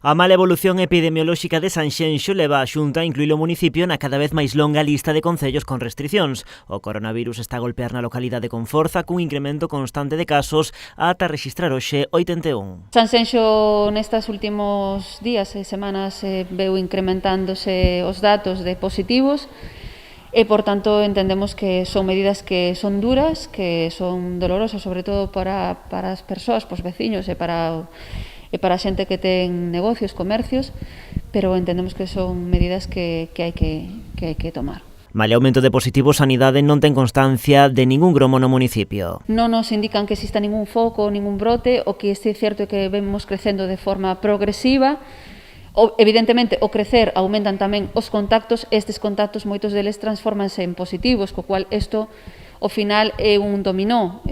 A mala evolución epidemiolóxica de Sanxenxo leva a Xunta a incluir o municipio na cada vez máis longa lista de concellos con restricións. O coronavirus está a golpear na localidade con forza, cun incremento constante de casos ata registrar hoxe 81. Sanxenxo nestas últimos días e semanas veu incrementándose os datos de positivos e, por tanto, entendemos que son medidas que son duras, que son dolorosas, sobre todo para as persoas, os veciños e para a xente que ten negocios, comercios, pero entendemos que son medidas que hai que tomar. Malia aumento de positivos, Sanidade non ten constancia de ningún gromo no municipio. Non nos indican que exista ningún foco, ningún brote, o que este é certo que vemos crecendo de forma progresiva. Evidentemente, ao crecer aumentan tamén os contactos, estes contactos moitos deles transformanse en positivos, co cual isto ao final é un dominó.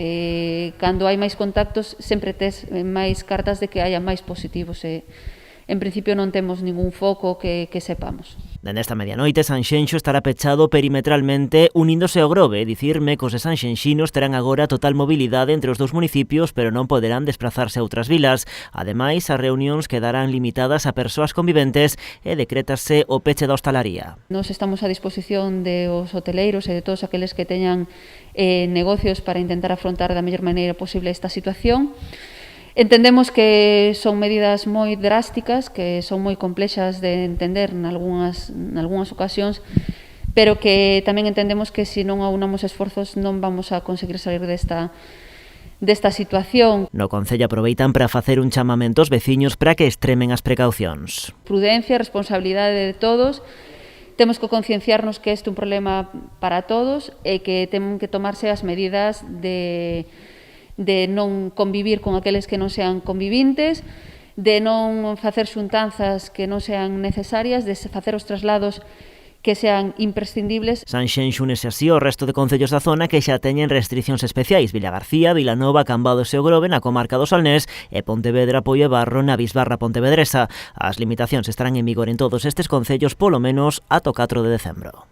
Cando hai máis contactos sempre tes máis cartas de que haya máis positivos. En principio non temos ningún foco que sepamos. Dende esta medianoite, Sanxenxo estará pechado perimetralmente uníndose ao Grove, dicir, mecos e sanxenxinos terán agora total mobilidade entre os dous municipios, pero non poderán desplazarse a outras vilas. Ademais, as reunións quedarán limitadas a persoas conviventes e decrétase o peche da hostalaría. Nos estamos a disposición de os hoteleiros e de todos aqueles que teñan negocios para intentar afrontar da mellor maneira posible esta situación. Entendemos que son medidas moi drásticas, que son moi complexas de entender nalgúnas ocasións, pero que tamén entendemos que se non aunamos esforzos non vamos a conseguir salir desta situación. No Concello aproveitan para facer un chamamento aos veciños para que extremen as precaucións. Prudencia, responsabilidade de todos. Temos que concienciarnos que este é un problema para todos e que ten que tomarse as medidas de non convivir con aqueles que non sean convivintes, de non facer xuntanzas que non sean necesarias, de facer os traslados que sean imprescindibles. Sanxenxo unese así ao resto de concellos da zona que xa teñen restricións especiais: Vilagarcía, Vilanova, Cambados e o Grove na comarca do Salnés e Pontevedra, Poio e Barro na bisbarra pontevedresa. As limitacións estarán en vigor en todos estes concellos polo menos ata o 4 de decembro.